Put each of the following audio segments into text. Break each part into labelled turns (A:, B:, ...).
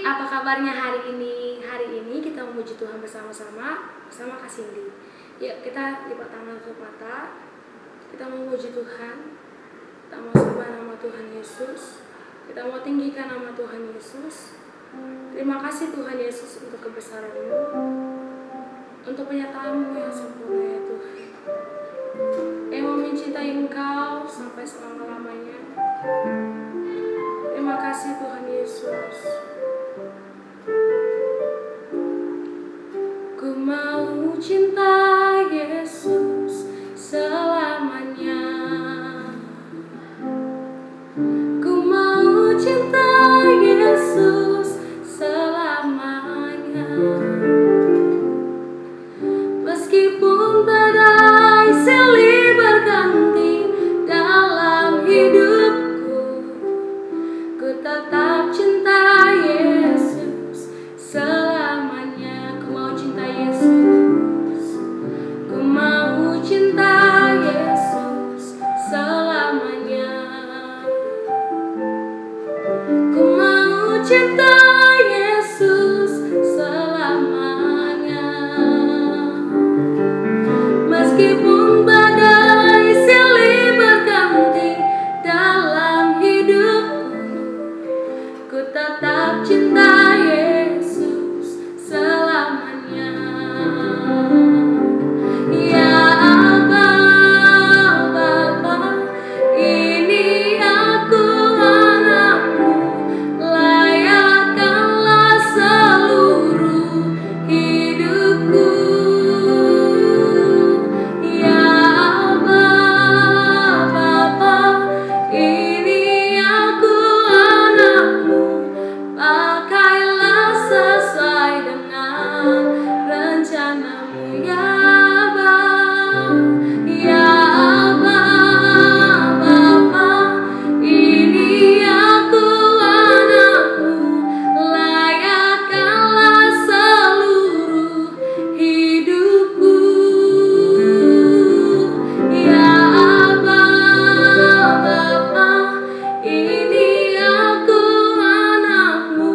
A: Apa kabarnya hari ini? Hari ini kita memuji Tuhan bersama-sama Kak Cindy. Yuk kita lipat tangan ke mata. Kita memuji Tuhan. Kita mau sembah nama Tuhan Yesus. Kita mau tinggikan nama Tuhan Yesus. Terima kasih Tuhan Yesus untuk kebesaran-Mu, untuk penyertaan-Mu yang sempurna ya Tuhan. Yang mau mencintai Engkau sampai selama-lamanya. Terima kasih Tuhan Yesus. Ku mau cinta Yesus selamanya. Ku mau cinta Yesus selamanya. Meskipun badai silih berganti dalam hidupku, ku tetap cinta Yesus selamanya. Ku mau cinta Yesus. Ku mau cinta Yesus selamanya. Ku mau cinta Yesus selamanya. Meskipun badai silih berganti dalam hidupku, ku tetap cinta Yesus selamanya. Ya Aba, Bapa, ini aku anakmu, layakkanlah seluruh hidupku. Ya Aba, Bapa, ini aku anakmu, pakailah sesuai dengan rencanamu. Ya Aba, ya Aba, Bapa, ini aku anakmu, layakkanlah seluruh hidupku. Ya Aba, Bapa, ini aku anakmu,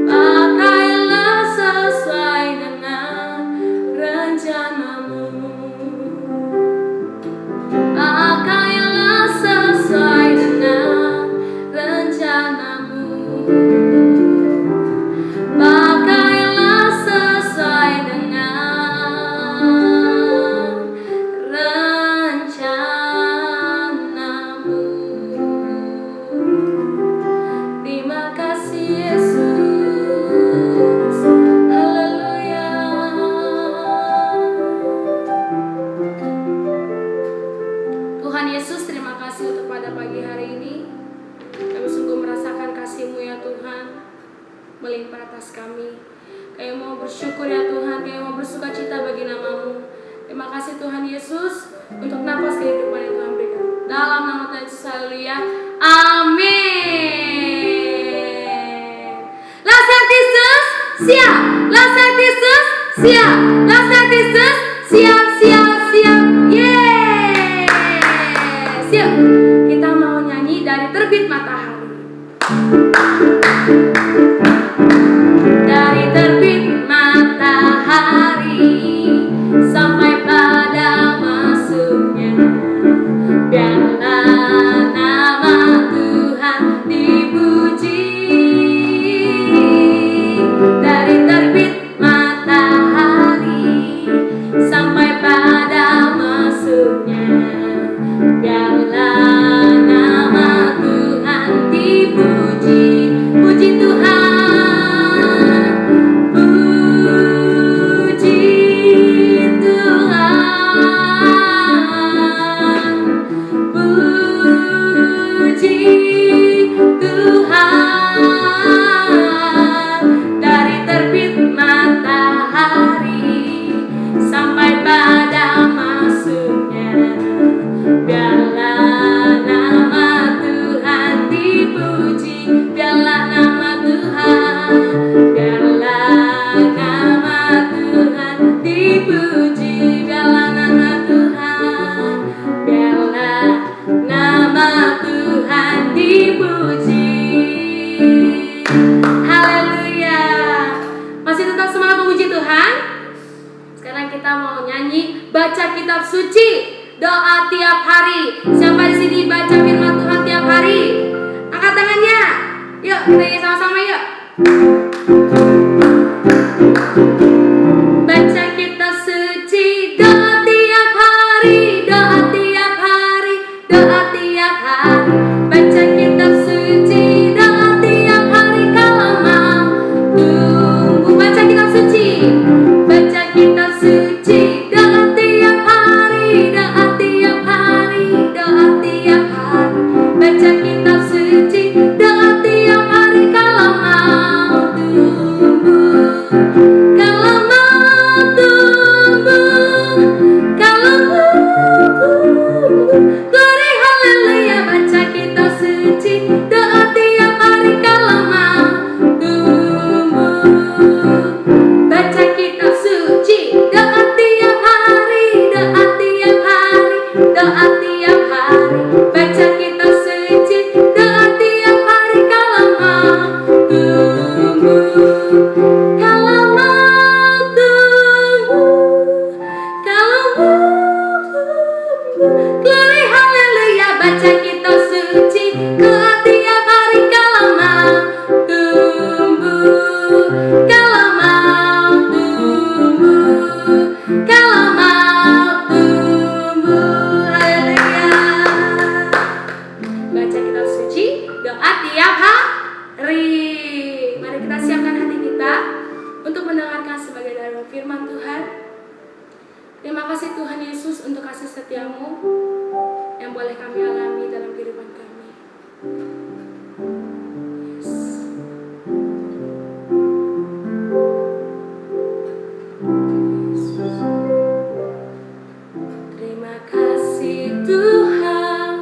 A: pakailah sesuai dengan rencanamu. Pakailah sesuai dengan rencanamu. Pakailah sesuai dengan rencanamu. Terima kasih Yesus. Haleluya. Tuhan Yesus, terima kasih untuk pada pagi hari ini. Kami sungguh merasakan kasih-Mu ya Tuhan, melimpah atas kami. Kami mau bersyukur ya Tuhan, kami mau bersuka cita bagi nama-Mu. Terima kasih Tuhan Yesus untuk nafas kehidupan yang Tuhan berikan. Dalam nama Tuhan Yesus, haleluya. Amin. Laksat Yesus, siap. Laksat Yesus, siap. Laksat Yesus, siap, siap, siap. Yeay. Siap. Kita mau nyanyi dari Terbit Matahari. Dari terbit matahari sampai pada masuknya, biarlah nama Tuhan dipuji. Dari terbit matahari kita mau nyanyi baca kitab suci, doa tiap hari. Siapa di sini baca firman Tuhan tiap hari? Angkat tangannya. Yuk, kita nyanyi sama-sama yuk. Baca kitab suci, doa tiap hari, doa tiap hari, doa tiap hari. Baca kitab suci, doa tiap hari kalau mau tumbuh. Baca kitab suci, baca kitab suci, doa tiap hari, doa tiap hari, doa tiap hari. Baca kitab suci, doa tiap hari kalau mau tumbuh. Kalau mau tumbuh, kalau mau tumbuh, glory haleluya. Baca kitab suci, doa tiap hari kalau mau tumbuh. Baca kitab suci, doa tiap hari, doa tiap hari, doa tiap hari. Baca kitab suci, doa tiap hari kalau mau tumbuh. Kalau mau tumbuh, kalau mau tumbuh, glory haleluya. Baca kitab suci, doa tiap hari kalau mau tumbuh. Kalau mau tumbuh, kalau mau tumbuh, haleluya. Baca kitab suci, doa tiap hari. Mari kita siapkan hati kita untuk mendengarkan sebagai dari firman Tuhan. Terima kasih Tuhan Yesus untuk kasih setiamu yang boleh kami alami dalam kehidupan kami. Yes. Yesus. Terima kasih Tuhan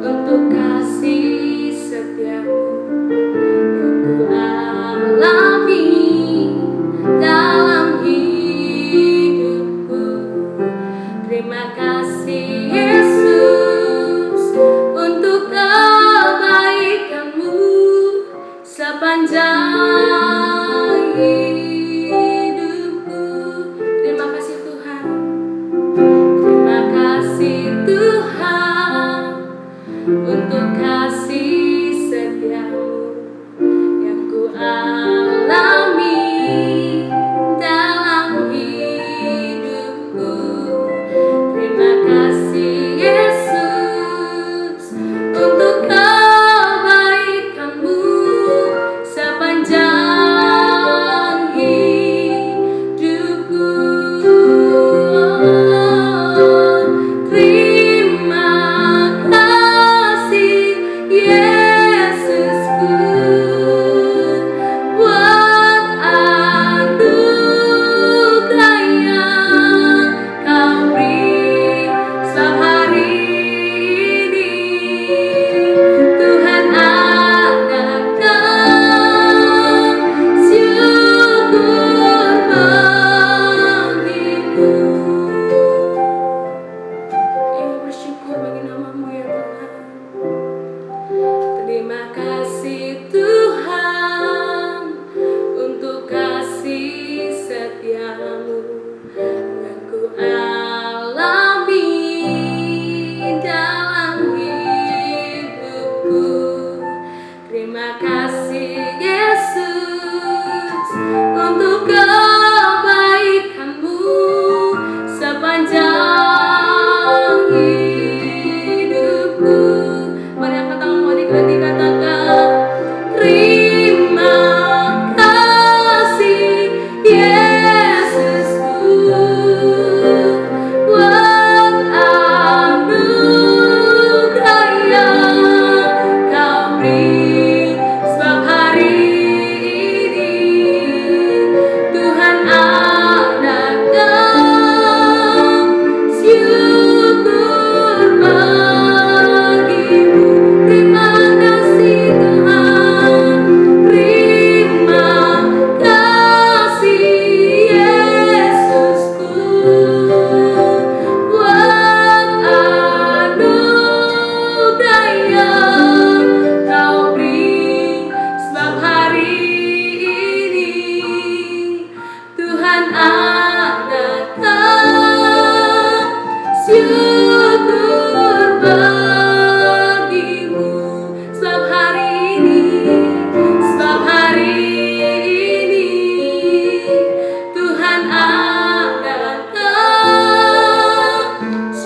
A: untuk kasih setiamu yang ku alami dalam hidupku. Terima kasih Yesus untuk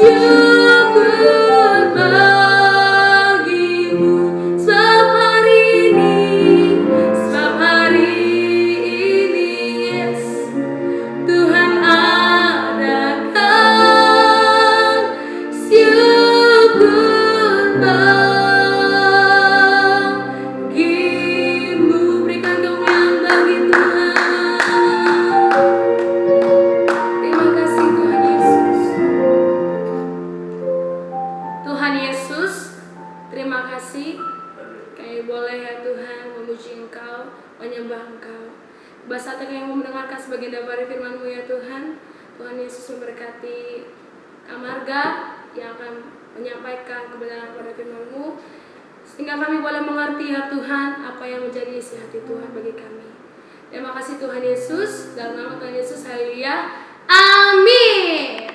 A: Syukur bagimu sebab hari ini yes Tuhan adakan syukur bagimu. Berikan kemuliaan bagi Tuhan. Terima kasih Tuhan Yesus. Tuhan Yesus, terima kasih kami boleh ya Tuhan memuji Engkau, menyembah Engkau. Saatnya kami mau mendengarkan sebagian dari firman-Mu ya Tuhan. Tuhan Yesus memberkati Kak Marga yang akan menyampaikan kebenaran pada firman-Mu, sehingga kami boleh mengerti ya Tuhan apa yang menjadi isi hati Tuhan bagi kami. Terima kasih Tuhan Yesus, dalam nama Tuhan Yesus, haleluya, amin.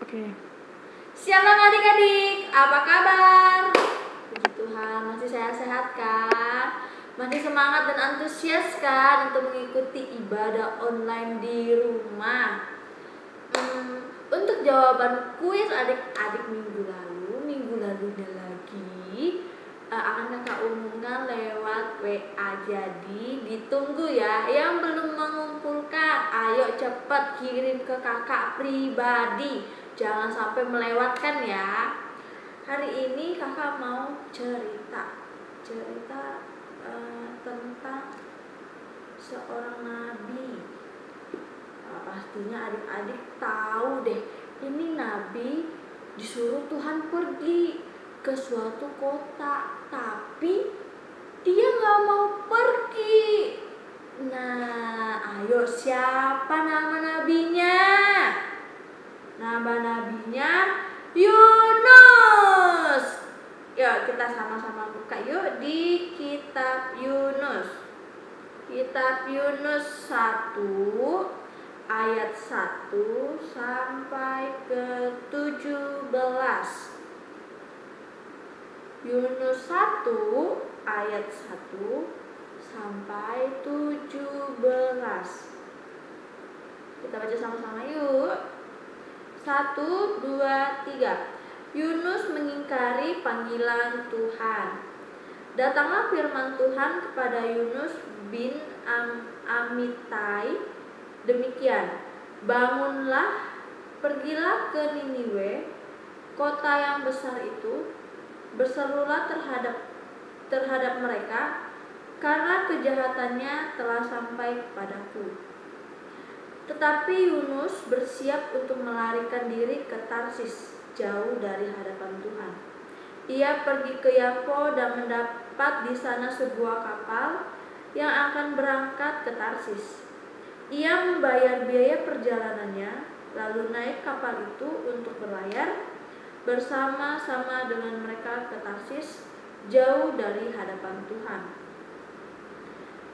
B: Oke. Shalom adik-adik, apa kabar? Puji Tuhan, masih sehat-sehat kan? Masih semangat dan antusias kan untuk mengikuti ibadah online di rumah? Untuk jawaban kuis adik-adik minggu lalunya lagi akan kakak umumkan lewat WA, jadi ditunggu ya. Yang belum mengumpulkan, ayo cepet kirim ke kakak pribadi, jangan sampai melewatkan ya. Hari ini kakak mau cerita tentang seorang nabi. Pastinya adik-adik tahu deh, ini nabi disuruh Tuhan pergi ke suatu kota, tapi dia nggak mau pergi. Nah, ayo siapa nama nabinya? Nama nabinya Yunus. Yuk kita sama-sama buka yuk di kitab Yunus. Kitab Yunus 1 ayat 1 sampai ke 17. Yunus 1 ayat 1 sampai 17. Kita baca sama-sama yuk. 1, 2, 3. Yunus mengingkari panggilan Tuhan. Datanglah firman Tuhan kepada Yunus bin Amittai demikian, bangunlah, pergilah ke Niniwe, kota yang besar itu, berserulah terhadap mereka, karena kejahatannya telah sampai kepadaku. Tetapi Yunus bersiap untuk melarikan diri ke Tarsis, jauh dari hadapan Tuhan. Ia pergi ke Yaffo dan mendapat di sana sebuah kapal yang akan berangkat ke Tarsis. Ia membayar biaya perjalanannya, lalu naik kapal itu untuk berlayar bersama-sama dengan mereka ke Tarsis, jauh dari hadapan Tuhan.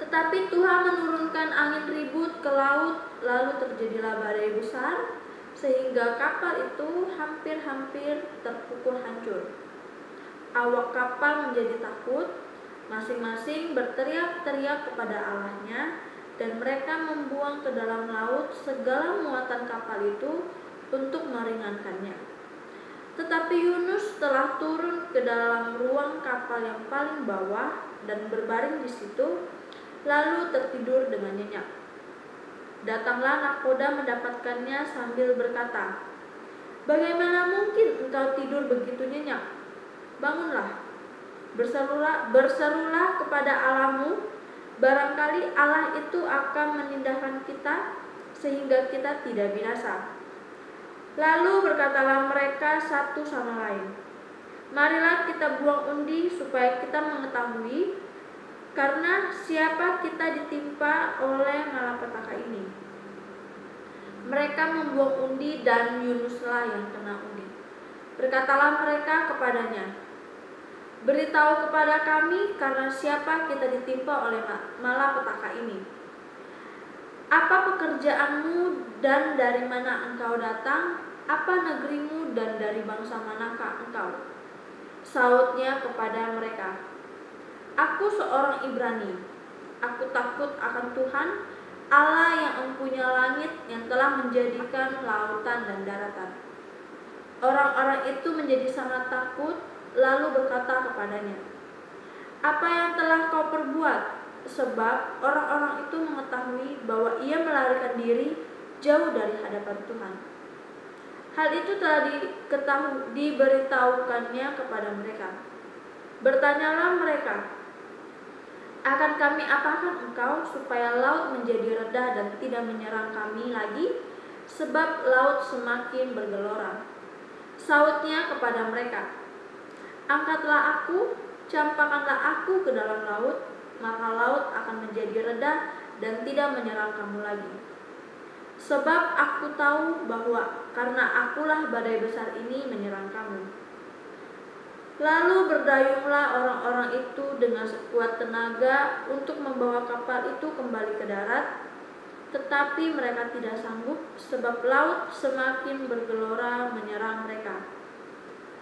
B: Tetapi Tuhan menurunkan angin ribut ke laut, lalu terjadilah badai besar, sehingga kapal itu hampir-hampir terpukul hancur. Awak kapal menjadi takut, masing-masing berteriak-teriak kepada Allahnya, dan mereka membuang ke dalam laut segala muatan kapal itu untuk meringankannya. Tetapi Yunus telah turun ke dalam ruang kapal yang paling bawah dan berbaring di situ, lalu tertidur dengan nyenyak. Datanglah nakoda mendapatkannya sambil berkata, "Bagaimana mungkin engkau tidur begitu nyenyak? Bangunlah, berserulah kepada Allahmu, barangkali Allah itu akan menindahkan kita sehingga kita tidak binasa." Lalu berkatalah mereka satu sama lain, "Marilah kita buang undi supaya kita mengetahui karena siapa kita ditimpa oleh malapetaka ini." Mereka membuang undi dan Yunuslah yang kena undi. Berkatalah mereka kepadanya, "Beritahu kepada kami karena siapa kita ditimpa oleh malapetaka ini. Apa pekerjaanmu dan dari mana engkau datang? Apa negerimu dan dari bangsa manakah engkau?" Sautnya kepada mereka, "Aku seorang Ibrani. Aku takut akan Tuhan, Allah yang empunya langit, yang telah menjadikan lautan dan daratan. Orang-orang itu menjadi sangat takut, lalu berkata kepadanya, "Apa yang telah kau perbuat?" Sebab orang-orang itu mengetahui bahwa ia melarikan diri jauh dari hadapan Tuhan. Hal itu telah diberitahukannya kepada mereka. Bertanyalah mereka, "Akan kami apakan engkau supaya laut menjadi reda dan tidak menyerang kami lagi? Sebab laut semakin bergelora." Sautnya kepada mereka, "Angkatlah aku, campakkanlah aku ke dalam laut, maka laut akan menjadi reda dan tidak menyerang kamu lagi. Sebab aku tahu bahwa karena akulah badai besar ini menyerang kamu." Lalu berdayunglah orang-orang itu dengan sekuat tenaga untuk membawa kapal itu kembali ke darat, tetapi mereka tidak sanggup, sebab laut semakin bergelora menyerang mereka.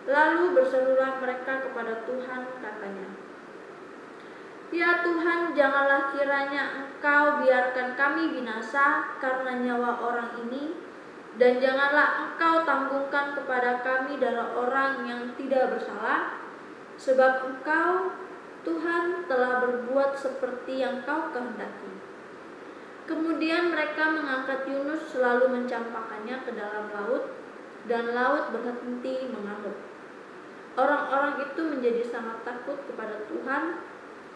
B: Lalu berserulah mereka kepada Tuhan, katanya, "Ya Tuhan, janganlah kiranya Engkau biarkan kami binasa karena nyawa orang ini, dan janganlah Engkau tanggungkan kepada kami darah orang yang tidak bersalah, sebab Engkau, Tuhan, telah berbuat seperti yang Kau kehendaki." Kemudian mereka mengangkat Yunus selalu mencampakkannya ke dalam laut, dan laut berhenti mengamuk. Orang-orang itu menjadi sangat takut kepada Tuhan,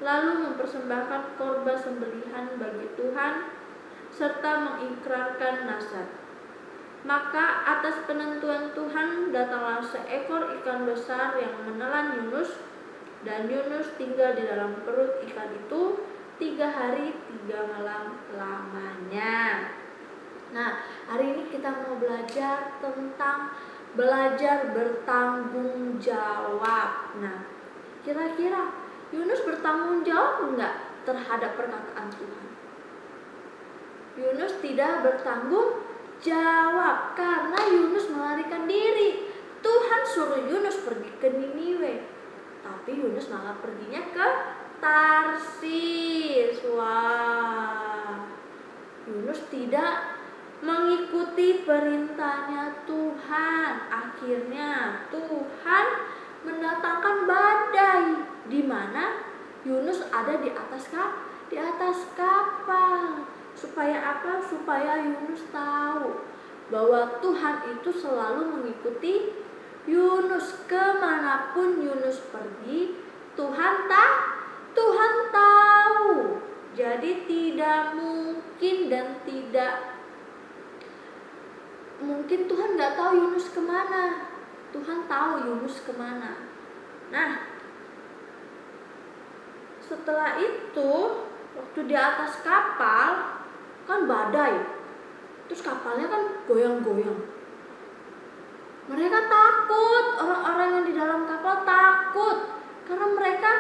B: lalu mempersembahkan korban sembelihan bagi Tuhan, serta mengikrarkan nazar. Maka atas penentuan Tuhan datanglah seekor ikan besar yang menelan Yunus, dan Yunus tinggal di dalam perut ikan itu 3 hari 3 malam lamanya. Nah, hari ini kita mau belajar tentang belajar bertanggung jawab. Nah, kira-kira Yunus bertanggung jawab enggak terhadap perkataan Tuhan? Yunus tidak bertanggung jawab karena Yunus melarikan diri. Tuhan suruh Yunus pergi ke Niniwe, tapi Yunus malah perginya ke Tarsis. Wah, Yunus tidak mengikuti perintahnya Tuhan. Akhirnya Tuhan mendatangkan badai, di mana Yunus ada di atas kapal. Supaya apa? Supaya Yunus tahu bahwa Tuhan itu selalu mengikuti Yunus. Kemanapun Yunus pergi, Tuhan tahu. Jadi tidak mungkin dan tidak mungkin Tuhan nggak tahu Yunus kemana. Tuhan tahu Yunus kemana. Nah, setelah itu waktu di atas kapal kan badai, terus kapalnya kan goyang-goyang. Mereka takut, orang-orang yang di dalam kapal takut karena mereka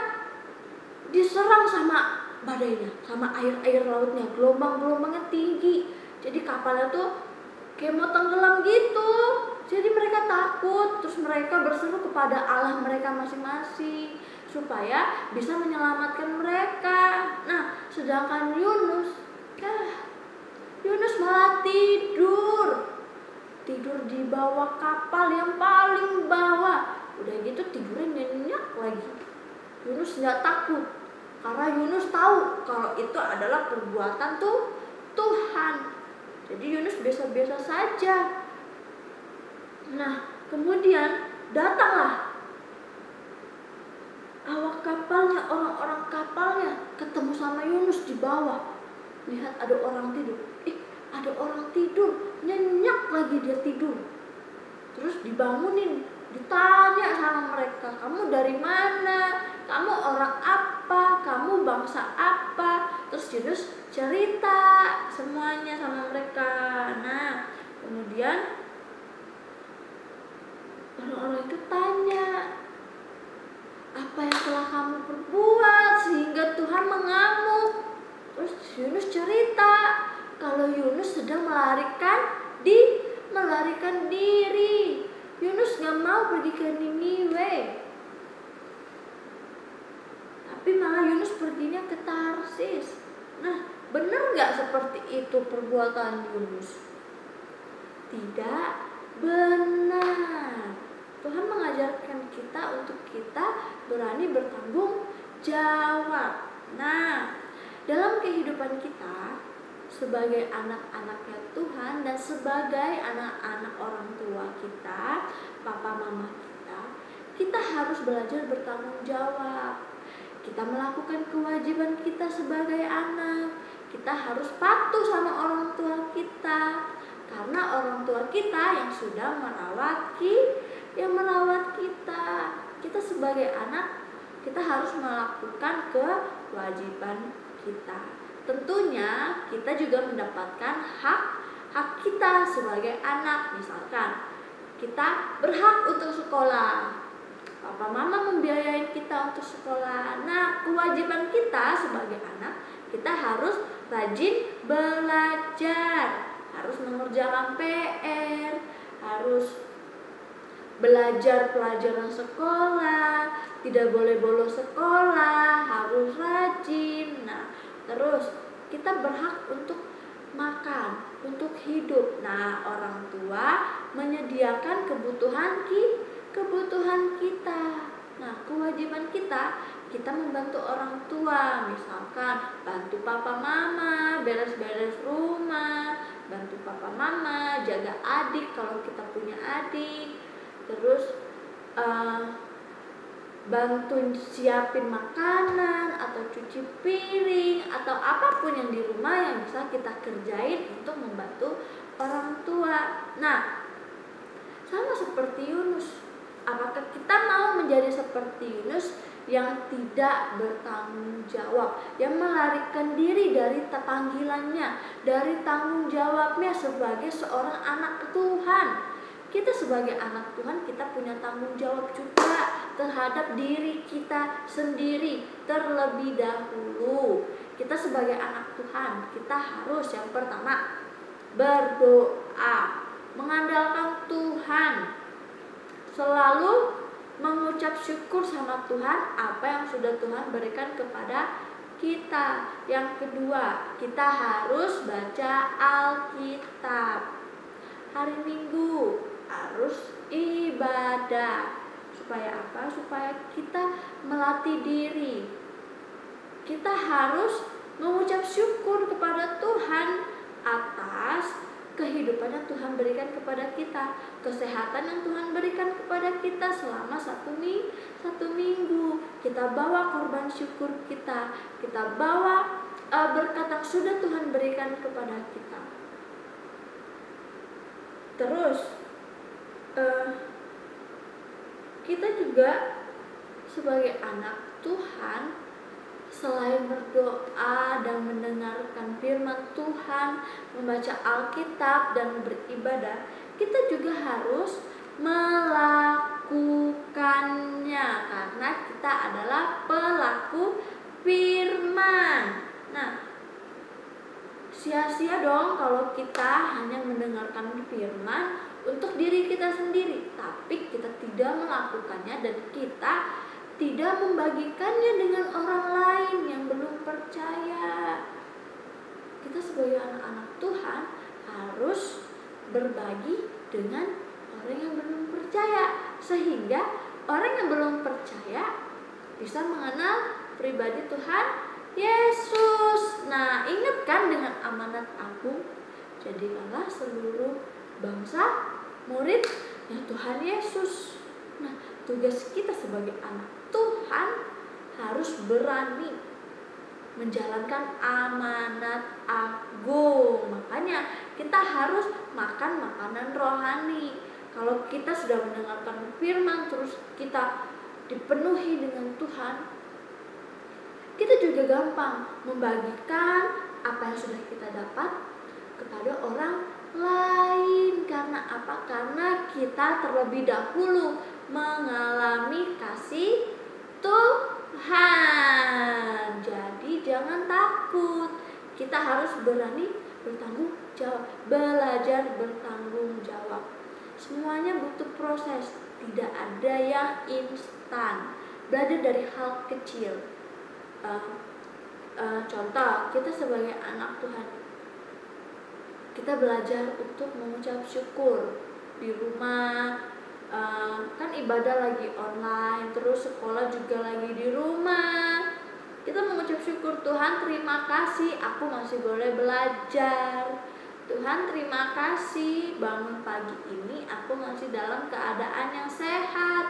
B: diserang sama badainya, sama air lautnya, gelombang-gelombangnya tinggi. Jadi kapalnya tuh kayak mau tenggelam gitu. Jadi mereka takut, terus mereka berseru kepada Allah mereka masing-masing supaya bisa menyelamatkan mereka. Nah, sedangkan Yunus malah tidur di bawah kapal yang paling bawah. Udah gitu tidurnya nyenyak lagi. Yunus nggak takut karena Yunus tahu kalau itu adalah perbuatan Tuhan. Jadi Yunus biasa-biasa saja. Nah, kemudian datanglah awak kapalnya, orang-orang kapalnya ketemu sama Yunus di bawah. Lihat ada orang tidur. Ada orang tidur, nyenyak lagi dia tidur. Terus dibangunin, ditanya sama mereka, "Kamu dari mana? Kamu orang apa? Kamu bangsa apa?" Terus Yunus cerita semuanya sama mereka. Nah, kemudian orang-orang itu tanya, "Apa yang telah kamu perbuat sehingga Tuhan mengamuk?" Terus Yunus cerita kalau Yunus sedang melarikan diri. Yunus gak mau pergi ke Niniwe, tapi malah Yunus perginya ke Tarsis. Nah, benar gak seperti itu perbuatan Yunus? Tidak. Benar. Tuhan mengajarkan kita untuk kita berani bertanggung jawab. Nah, dalam kehidupan kita sebagai anak-anaknya Tuhan dan sebagai anak-anak orang tua kita, papa mama kita harus belajar bertanggung jawab. Kita melakukan kewajiban kita sebagai anak. Kita harus patuh sama orang tua kita. Karena orang tua kita yang sudah merawat kita. Kita sebagai anak, kita harus melakukan kewajiban kita. Tentunya kita juga mendapatkan hak kita sebagai anak. Misalkan kita berhak untuk sekolah. Papa mama membiayai kita untuk sekolah. Nah, kewajiban kita sebagai anak, kita harus rajin belajar, harus mengerjakan PR, harus belajar pelajaran sekolah, tidak boleh bolos sekolah, harus rajin. Nah, terus kita berhak untuk makan, untuk hidup. Nah, orang tua menyediakan kebutuhan kita. Nah, kewajiban kita membantu orang tua, misalkan bantu papa mama beres-beres rumah, bantu papa mama jaga adik kalau kita punya adik, terus bantu siapin makanan atau cuci piring atau apapun yang di rumah yang bisa kita kerjain untuk membantu orang tua. Nah, sama seperti Yunus. Apakah kita mau menjadi seperti Yunus yang tidak bertanggung jawab, yang melarikan diri dari panggilannya, dari tanggung jawabnya sebagai seorang anak Tuhan? Kita sebagai anak Tuhan, kita punya tanggung jawab juga terhadap diri kita sendiri terlebih dahulu. Kita sebagai anak Tuhan, kita harus yang pertama berdoa, mengandalkan Tuhan, selalu mengucap syukur sama Tuhan apa yang sudah Tuhan berikan kepada kita. Yang kedua, kita harus baca Alkitab. Hari Minggu harus ibadah. Supaya apa? Supaya kita melatih diri. Kita harus mengucap syukur kepada Tuhan atas kehidupan yang Tuhan berikan kepada kita, kesehatan yang Tuhan berikan kepada kita selama satu minggu. Kita bawa korban syukur kita bawa berkat yang sudah Tuhan berikan kepada kita. Terus kita juga sebagai anak Tuhan, selain berdoa dan mendengarkan firman Tuhan, membaca Alkitab dan beribadah, kita juga harus melakukannya karena kita adalah pelaku firman. Nah, sia-sia dong kalau kita hanya mendengarkan firman untuk diri kita sendiri, tapi kita tidak melakukannya dan kita tidak membagikannya dengan orang lain yang belum percaya. Kita sebagai anak-anak Tuhan harus berbagi dengan orang yang belum percaya, sehingga orang yang belum percaya bisa mengenal pribadi Tuhan Yesus. Nah, ingat kan dengan amanat agung, jadikanlah seluruh bangsa muridnya Tuhan Yesus. Nah, tugas kita sebagai anak Tuhan harus berani menjalankan amanat agung. Makanya kita harus makan makanan rohani. Kalau kita sudah mendengarkan firman terus kita dipenuhi dengan Tuhan, kita juga gampang membagikan apa yang sudah kita dapat kepada orang lain. Karena apa? Karena kita terlebih dahulu mengalami kasih Tuhan. Jadi jangan takut. Kita harus berani bertanggung jawab, belajar bertanggung jawab. Semuanya butuh proses, tidak ada yang instan. Belajar dari hal kecil. Contoh, kita sebagai anak Tuhan, kita belajar untuk mengucap syukur. di rumah, kan ibadah lagi online, terus sekolah juga lagi di rumah. Kita mengucap syukur, Tuhan terima kasih aku masih boleh belajar. Tuhan terima kasih bangun pagi ini aku masih dalam keadaan yang sehat.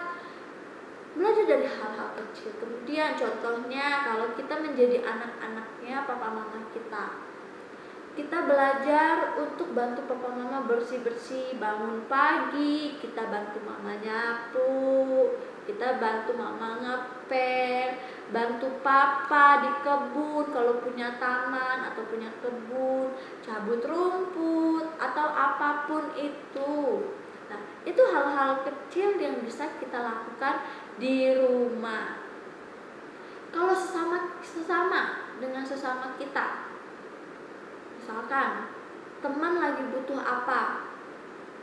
B: Belajar dari hal-hal kecil. Kemudian contohnya kalau kita menjadi anak-anaknya papa mama kita, kita belajar untuk bantu papa mama bersih-bersih, bangun pagi, kita bantu mama nyapu, kita bantu mama ngepel, bantu papa di kebun kalau punya taman atau punya kebun, cabut rumput atau apapun itu. Nah, itu hal-hal kecil yang bisa kita lakukan di rumah. Kalau sesama dengan sesama kita, misalkan teman lagi butuh apa,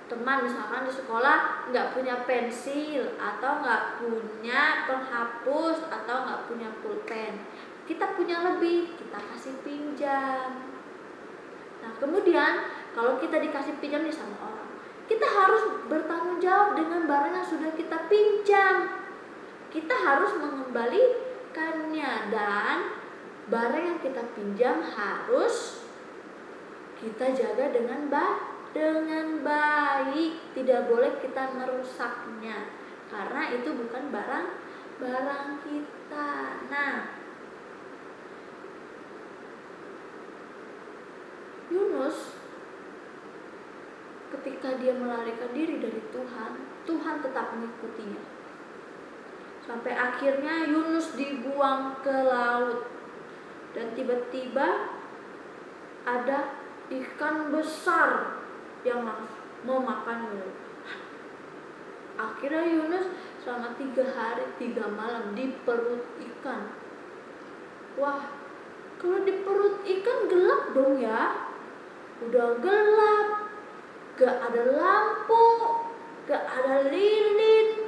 B: teman misalkan di sekolah nggak punya pensil atau nggak punya penghapus atau nggak punya pulpen, kita punya lebih, kita kasih pinjam. Nah kemudian kalau kita dikasih pinjam nih sama orang, kita harus bertanggung jawab dengan barang yang sudah kita pinjam. Kita harus mengembalikannya, dan barang yang kita pinjam harus kita jaga dengan baik. Tidak boleh kita merusaknya, karena itu bukan barang kita. Nah, Yunus ketika dia melarikan diri dari Tuhan, Tuhan tetap mengikutinya. Sampai akhirnya Yunus dibuang ke laut, dan tiba-tiba ada ikan besar yang mau makan Yunus. Akhirnya Yunus selama 3 hari 3 malam di perut ikan. Wah, kalau di perut ikan gelap dong ya. Udah gelap, gak ada lampu, gak ada lilin,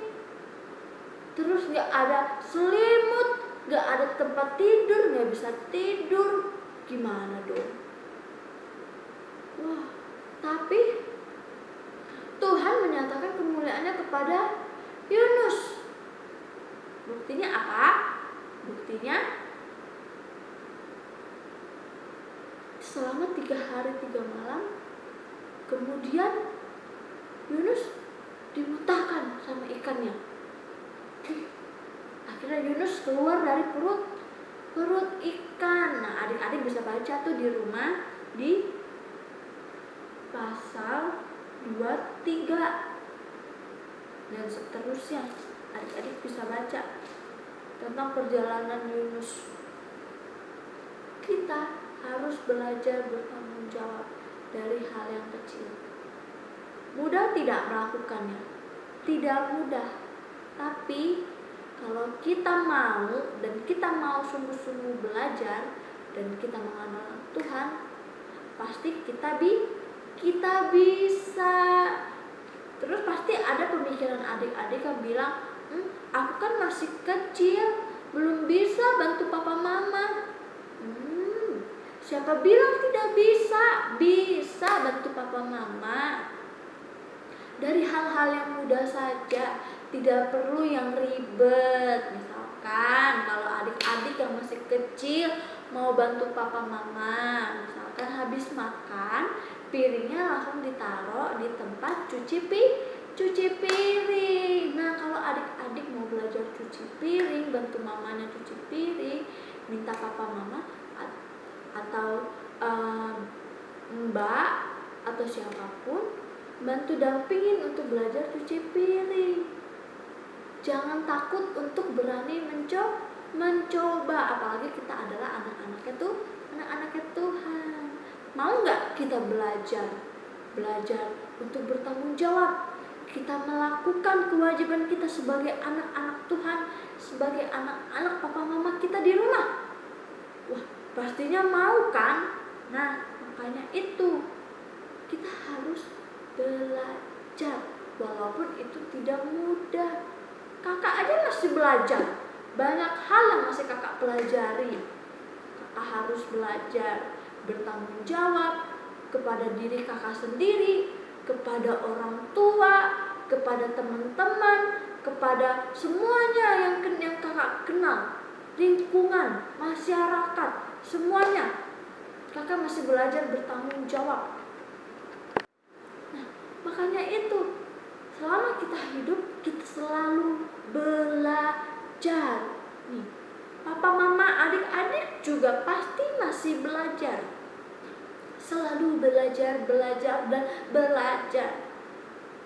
B: terus gak ada selimut, gak ada tempat tidur, gak bisa tidur. Gimana dong? Wah, tapi Tuhan menyatakan kemuliaannya kepada Yunus. Buktinya apa? Buktinya selama 3 hari 3 malam kemudian Yunus dimuntahkan sama ikannya. Akhirnya Yunus keluar dari perut ikan. Nah, adik-adik bisa baca tuh di rumah di pasal 23 dan seterusnya. Adik-adik bisa baca tentang perjalanan Yunus. Kita harus belajar bertanggung jawab dari hal yang kecil. Mudah tidak melakukannya? Tidak mudah. Tapi kalau kita mau dan kita mau sungguh-sungguh belajar dan kita mengandalkan Tuhan, pasti kita bisa. Terus pasti ada pemikiran adik-adik yang bilang, aku kan masih kecil, belum bisa bantu papa mama. Siapa bilang tidak bisa? Bisa bantu papa mama. Dari hal-hal yang mudah saja, tidak perlu yang ribet. Misalkan kalau adik-adik yang masih kecil mau bantu papa mama, misalkan habis makan, piringnya langsung ditaruh di tempat cuci piring. Nah, kalau adik-adik mau belajar cuci piring, bantu mamanya cuci piring, minta papa mama atau mbak atau siapapun bantu dampingin untuk belajar cuci piring. Jangan takut untuk berani mencoba, apalagi kita adalah anak-anaknya Tuhan. Mau nggak kita belajar untuk bertanggung jawab? Kita melakukan kewajiban kita sebagai anak-anak Tuhan, sebagai anak-anak papa mama kita di rumah. Wah, pastinya mau kan? Nah, makanya itu kita harus belajar, walaupun itu tidak mudah. Kakak aja masih belajar, banyak hal yang masih kakak pelajari. Kakak harus belajar bertanggung jawab kepada diri kakak sendiri, kepada orang tua, kepada teman-teman, kepada semuanya yang kakak kenal, lingkungan, masyarakat, semuanya. Kakak masih belajar bertanggung jawab. Nah, makanya itu, selama kita hidup, kita selalu belajar. Nih, papa, mama, adik-adik juga pasti masih belajar. Selalu belajar, dan belajar.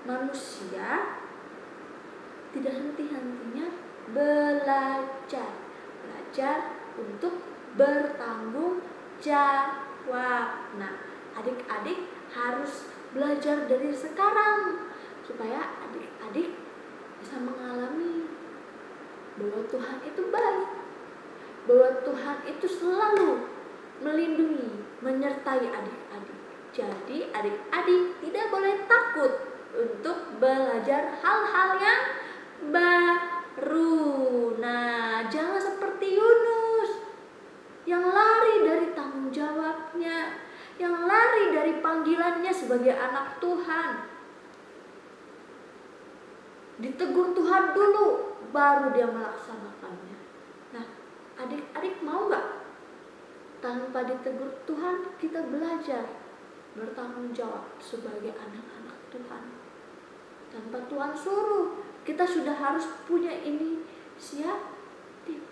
B: Manusia tidak henti-hentinya belajar. Belajar untuk bertanggung jawab. Nah, adik-adik harus belajar dari sekarang supaya adik-adik bisa mengalami bahwa Tuhan itu baik, bahwa Tuhan itu selalu melindungi, menyertai adik-adik. Jadi adik-adik tidak boleh takut untuk belajar hal-hal yang baru. Nah, jangan seperti Yunus yang lari dari tanggung jawabnya, yang lari dari panggilannya sebagai anak Tuhan. Ditegur Tuhan dulu, baru dia melaksanakannya. Nah, adik-adik mau gak tanpa ditegur Tuhan kita belajar bertanggung jawab sebagai anak-anak Tuhan? Tanpa Tuhan suruh, kita sudah harus punya inisiatif,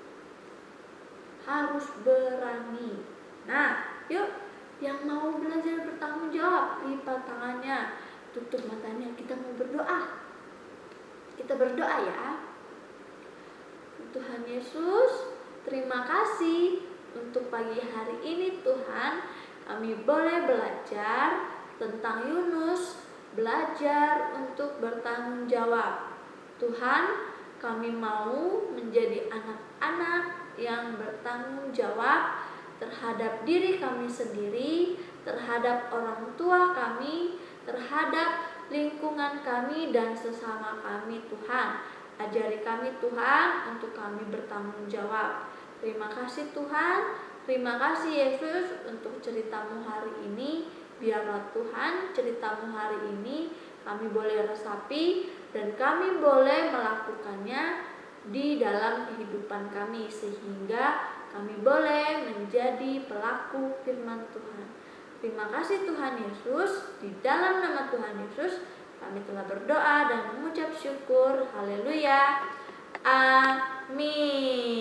B: harus berani. Nah, yuk yang mau belajar bertanggung jawab, lipat tangannya, tutup matanya, kita mau berdoa. Kita berdoa ya. Tuhan Yesus, terima kasih untuk pagi hari ini Tuhan. Kami boleh belajar tentang Yunus, belajar untuk bertanggung jawab. Tuhan, kami mau menjadi anak-anak yang bertanggung jawab terhadap diri kami sendiri, terhadap orang tua kami, terhadap lingkungan kami dan sesama kami. Tuhan, ajari kami Tuhan untuk kami bertanggung jawab. Terima kasih Tuhan, terima kasih Yesus untuk ceritamu hari ini. Biarlah Tuhan ceritamu hari ini kami boleh resapi dan kami boleh melakukannya di dalam kehidupan kami, sehingga kami boleh menjadi pelaku firman Tuhan. Terima kasih Tuhan Yesus, di dalam nama Tuhan Yesus kami telah berdoa dan mengucap syukur. Haleluya. Amin.